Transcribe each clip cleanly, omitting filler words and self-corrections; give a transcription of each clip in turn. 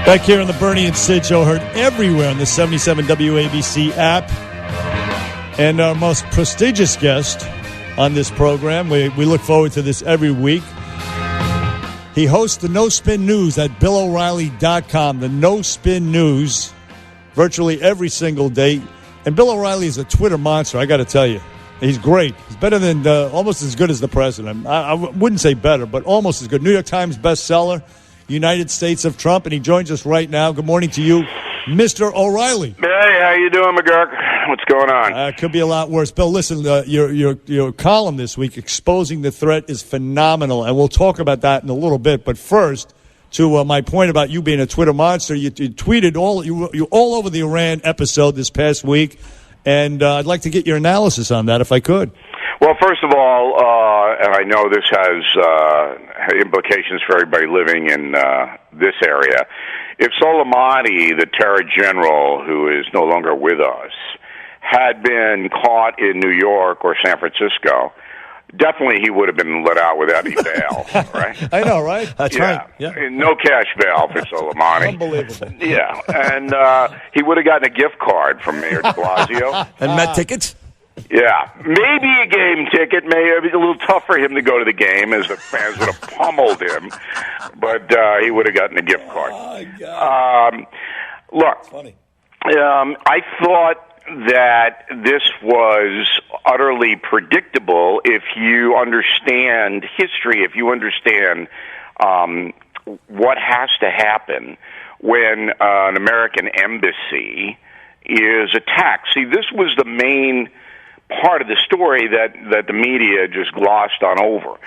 Back here on the Bernie and Sid Show, heard everywhere on the 77 WABC app. And our most prestigious guest on this program, we look forward to this every week. He hosts the No Spin News at BillO'Reilly.com. The No Spin News, virtually every single day. And Bill O'Reilly is a Twitter monster, I got to tell you. He's great. He's better than, almost as good as the president. I wouldn't say better, but almost as good. New York Times bestseller, United States of Trump, and he joins us right now. Good morning to you, Mr. O'Reilly. Hey, how you doing, McGurk? What's going on? Could be a lot worse. Bill, listen, your column this week, Exposing the Threat, is phenomenal, and we'll talk about that in a little bit. But first, to my point about you being a Twitter monster, you tweeted you all over the Iran episode this past week, and I'd like to get your analysis on that if I could. Well, first of all, and I know this has implications for everybody living in this area, if Soleimani, the terror general who is no longer with us, had been caught in New York or San Francisco, definitely he would have been let out without any bail, right? I know, right? That's right. Yeah. And no cash bail for Soleimani. Unbelievable. Yeah, and he would have gotten a gift card from Mayor de Blasio. And Met tickets? Yeah, maybe a game ticket. Maybe be a little tough for him to go to the game, as the fans would have pummeled him. But he would have gotten a gift card. Oh, God. Look, funny. I thought that this was utterly predictable if you understand history, if you understand what has to happen when an American embassy is attacked. See, this was the main part of the story that the media just glossed on over.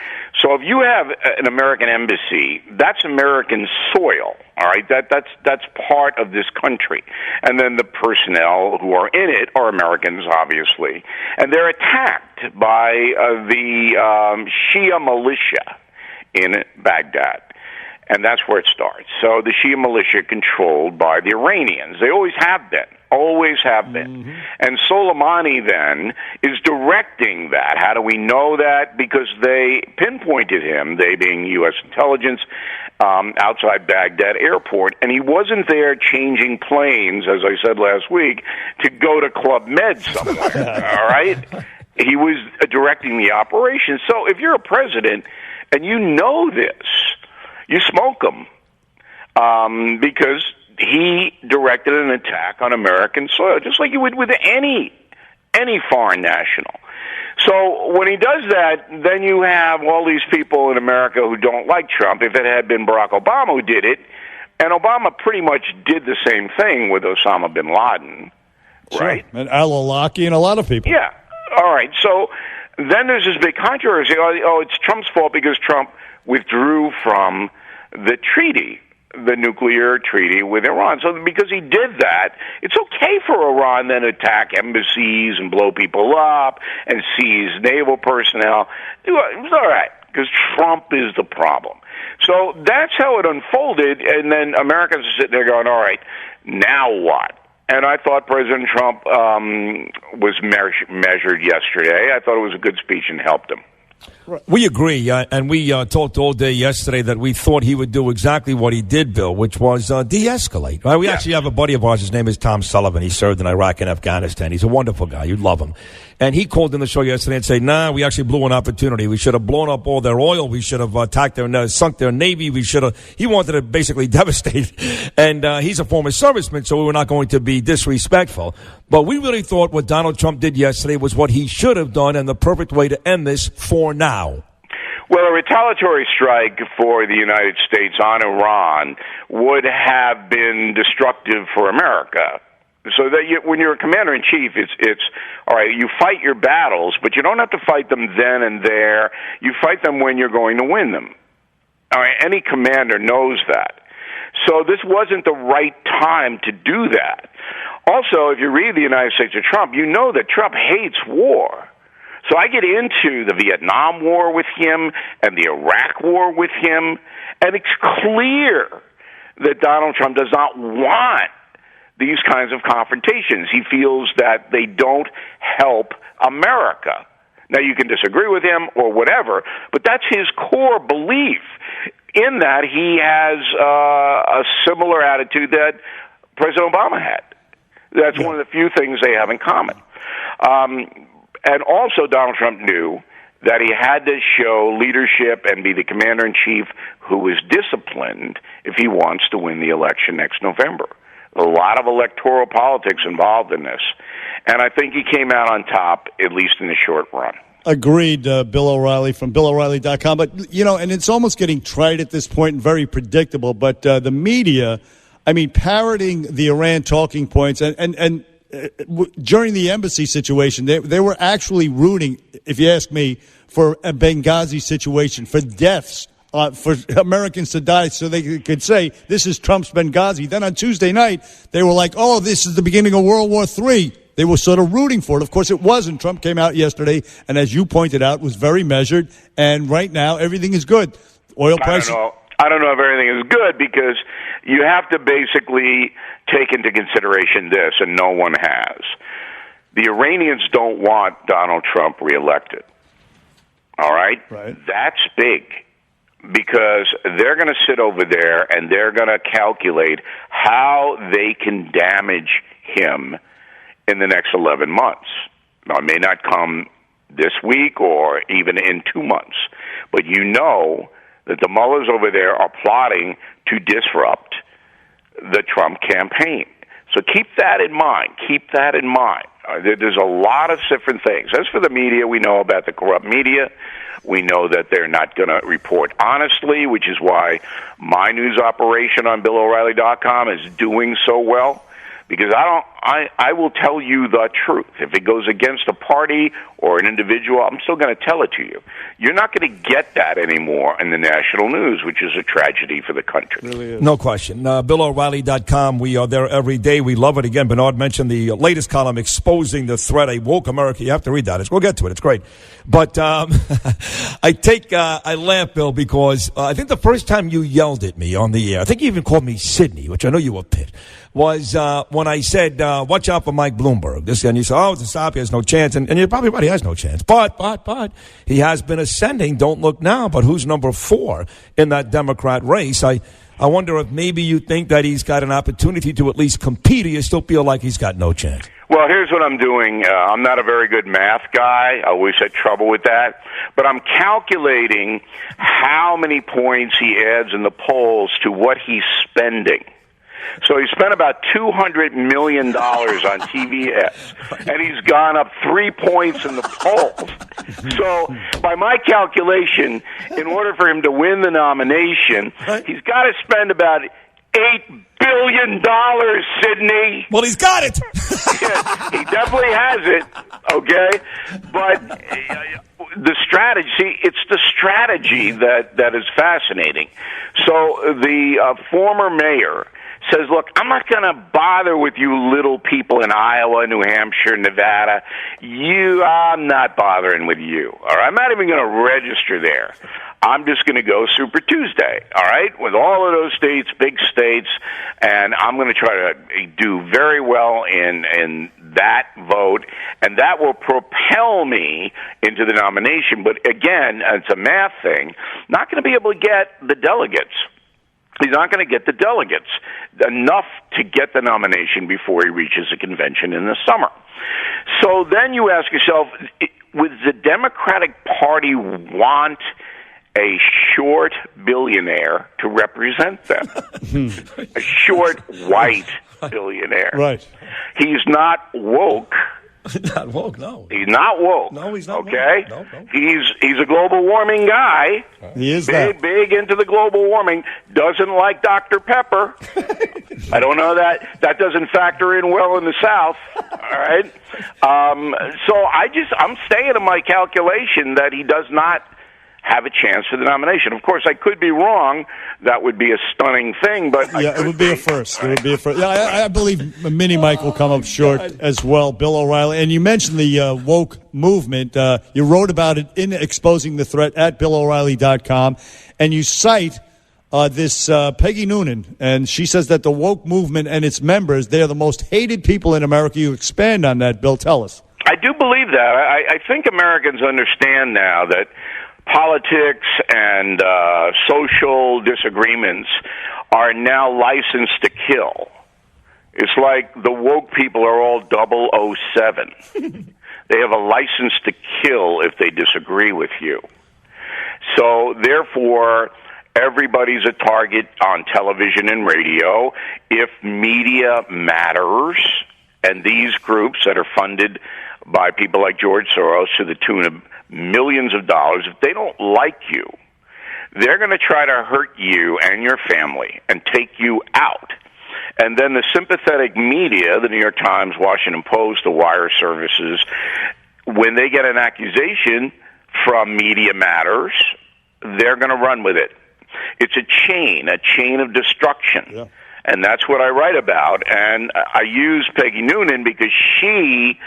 So if you have an American embassy, that's American soil, all right? That's part of this country. And then the personnel who are in it are Americans, obviously. And they're attacked by the Shia militia in Baghdad. And that's where it starts. So the Shia militia controlled by the Iranians. They always have been. Always have been. Mm-hmm. And Soleimani then is directing that. How do we know that? Because they pinpointed him, they being U.S. intelligence, outside Baghdad airport, and he wasn't there changing planes, as I said last week, to go to Club Med somewhere, all right? He was directing the operation. So if you're a president and you know this, you smoke him because he directed an attack on American soil, just like you would with any foreign national. So when he does that, then you have all these people in America who don't like Trump. If it had been Barack Obama who did it, and Obama pretty much did the same thing with Osama bin Laden, sure. Right? And al-Awlaki and a lot of people. Yeah. All right. So then there's this big controversy. Oh, it's Trump's fault because Trump withdrew from the treaty, the nuclear treaty with Iran. So because he did that, it's okay for Iran then to attack embassies and blow people up and seize naval personnel. It was all right because Trump is the problem. So that's how it unfolded, and then Americans are sitting there going, all right, now what? And I thought President Trump was measured yesterday. I thought it was a good speech and helped him. We agree, and we talked all day yesterday that we thought he would do exactly what he did, Bill, which was de-escalate. Right? We actually have a buddy of ours, his name is Tom Sullivan. He served in Iraq and Afghanistan. He's a wonderful guy. You'd love him. And he called in the show yesterday and said, we actually blew an opportunity. We should have blown up all their oil. We should have attacked sunk their Navy. He wanted to basically devastate. And he's a former serviceman, so we were not going to be disrespectful. But we really thought what Donald Trump did yesterday was what he should have done and the perfect way to end this for now. Well, a retaliatory strike for the United States on Iran would have been destructive for America. So that when you're a commander-in-chief, it's all right, you fight your battles, but you don't have to fight them then and there. You fight them when you're going to win them. All right, any commander knows that. So this wasn't the right time to do that. Also, if you read the United States of Trump, you know that Trump hates war. So I get into the Vietnam War with him and the Iraq War with him, and it's clear that Donald Trump does not want these kinds of confrontations. He feels that they don't help America. Now, you can disagree with him or whatever, but that's his core belief. in that, he has a similar attitude that President Obama had. That's one of the few things they have in common. And also, Donald Trump knew that he had to show leadership and be the commander-in-chief who is disciplined if he wants to win the election next November. A lot of electoral politics involved in this. And I think he came out on top, at least in the short run. Agreed, Bill O'Reilly from BillO'Reilly.com. But, you know, and it's almost getting trite at this point and very predictable. But the media, I mean, parroting the Iran talking points and during the embassy situation, they were actually rooting, if you ask me, for a Benghazi situation, for deaths, for Americans to die so they could say, this is Trump's Benghazi. Then on Tuesday night, they were like, oh, this is the beginning of World War III. They were sort of rooting for it. Of course, it wasn't. Trump came out yesterday, and as you pointed out, was very measured. And right now, everything is good. Oil prices. I don't know if everything is good, because you have to basically take into consideration this, and no one has. The Iranians don't want Donald Trump reelected. All right? That's big, because they're going to sit over there and they're going to calculate how they can damage him in the next 11 months. Now, it may not come this week or even in 2 months, but you know that the mullahs over there are plotting to disrupt the Trump campaign. So keep that in mind. Keep that in mind. There's a lot of different things. As for the media, we know about the corrupt media. We know that they're not going to report honestly, which is why my news operation on BillO'Reilly.com is doing so well. Because I will tell you the truth. If it goes against a party or an individual, I'm still going to tell it to you. You're not going to get that anymore in the national news, which is a tragedy for the country. It really is. No question. BillO'Reilly.com. We are there every day. We love it. Again, Bernard mentioned the latest column exposing the threat, a woke America. You have to read that. We'll get to it. It's great. But I laugh, Bill, because I think the first time you yelled at me on the air, I think you even called me Sydney, which I know you were pissed, was when I said, watch out for Mike Bloomberg. And you said, oh, DeSapia has no chance. And you're probably right, he has no chance. But he has been ascending. Don't look now. But who's number 4 in that Democrat race? I wonder if maybe you think that he's got an opportunity to at least compete, or you still feel like he's got no chance? Well, here's what I'm doing. I'm not a very good math guy. I always had trouble with that. But I'm calculating how many points he adds in the polls to what he's spending. So he spent about $200 million on TV ads, and he's gone up 3 points in the polls. So by my calculation, in order for him to win the nomination, he's got to spend about $8 billion, Sydney. Well, he's got it. Yeah, he definitely has it, okay? But the strategy, it's the strategy that is fascinating. So the former mayor says, look, I'm not going to bother with you little people in Iowa, New Hampshire, Nevada. I'm not bothering with you. All right? I'm not even going to register there. I'm just going to go Super Tuesday, all right, with all of those states, big states, and I'm going to try to do very well in that vote, and that will propel me into the nomination. But again, it's a math thing. Not going to be able to get the delegates. He's not going to get the delegates enough to get the nomination before he reaches a convention in the summer. So then you ask yourself, would the Democratic Party want a short billionaire to represent them? A short white billionaire. Right. He's not woke. Not woke, no. He's not woke. No, he's not okay? woke. No. He's a global warming guy. He is big into the global warming. Doesn't like Dr. Pepper. I don't know that doesn't factor in well in the South. All right. So I'm staying in my calculation that he does not have a chance for the nomination. Of course, I could be wrong. That would be a stunning thing, but it would be a first. It would be a first. Yeah, I believe Mini Mike will come up short as well. Bill O'Reilly, and you mentioned the woke movement. You wrote about it in Exposing the Threat at BillO'Reilly.com, and you cite this Peggy Noonan, and she says that the woke movement and its members, they are the most hated people in America. You expand on that, Bill. Tell us. I do believe that. I think Americans understand now that politics and social disagreements are now licensed to kill. It's like the woke people are all 007. They have a license to kill if they disagree with you. So, therefore, everybody's a target on television and radio. If media matters, and these groups that are funded by people like George Soros to the tune of millions of dollars, if they don't like you, they're going to try to hurt you and your family and take you out. And then the sympathetic media, the New York Times, Washington Post, the wire services, when they get an accusation from Media Matters, they're going to run with it. It's a chain of destruction. Yeah. And that's what I write about. And I use Peggy Noonan because she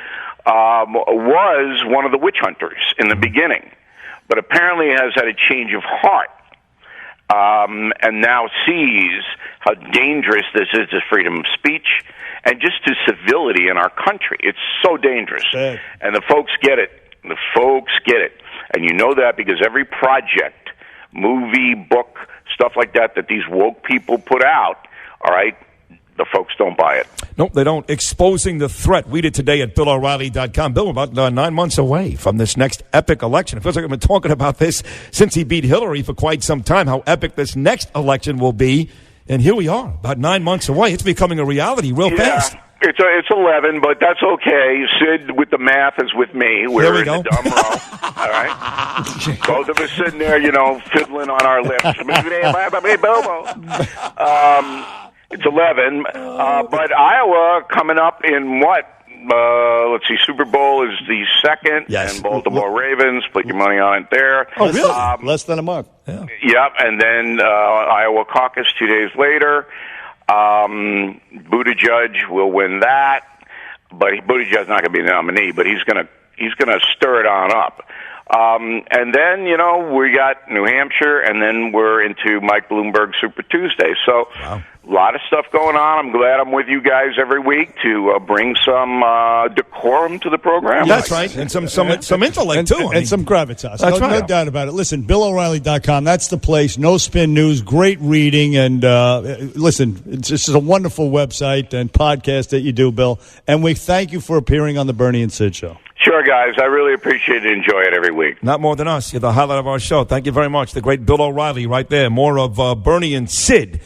was one of the witch hunters in the beginning, but apparently has had a change of heart. And now sees how dangerous this is to freedom of speech and just to civility in our country. It's so dangerous. And the folks get it. The folks get it. And you know that because every project, movie, book, stuff like that these woke people put out, all right, the folks don't buy it. Nope, they don't. Exposing the threat. Read it today at BillO'Reilly.com. Bill, we're about 9 months away from this next epic election. It feels like I've been talking about this since he beat Hillary for quite some time, how epic this next election will be. And here we are, about 9 months away. It's becoming a reality real fast. It's 11, but that's okay. Sid with the math is with me. We're in the dumb row. All right? Both of us sitting there, fiddling on our lips. It's 11, but Iowa coming up in what? Let's see, Super Bowl is the 2nd, yes. And Baltimore Ravens, put your money on it there. Oh, really? Less than a month. Yeah. Yep, and then Iowa caucus 2 days later. Buttigieg will win that, but Buttigieg's not going to be the nominee, but he's going to stir it on up. And then, we got New Hampshire, and then we're into Mike Bloomberg Super Tuesday. So, wow. A lot of stuff going on. I'm glad I'm with you guys every week to bring some decorum to the program. That's right, and some intellect, too. And some gravitas. No doubt about it. Listen, BillO'Reilly.com, that's the place. No spin news, great reading, and listen, it's just a wonderful website and podcast that you do, Bill. And we thank you for appearing on the Bernie and Sid Show. Sure, guys. I really appreciate it. Enjoy it every week. Not more than us. You're the highlight of our show. Thank you very much. The great Bill O'Reilly right there. More of Bernie and Sid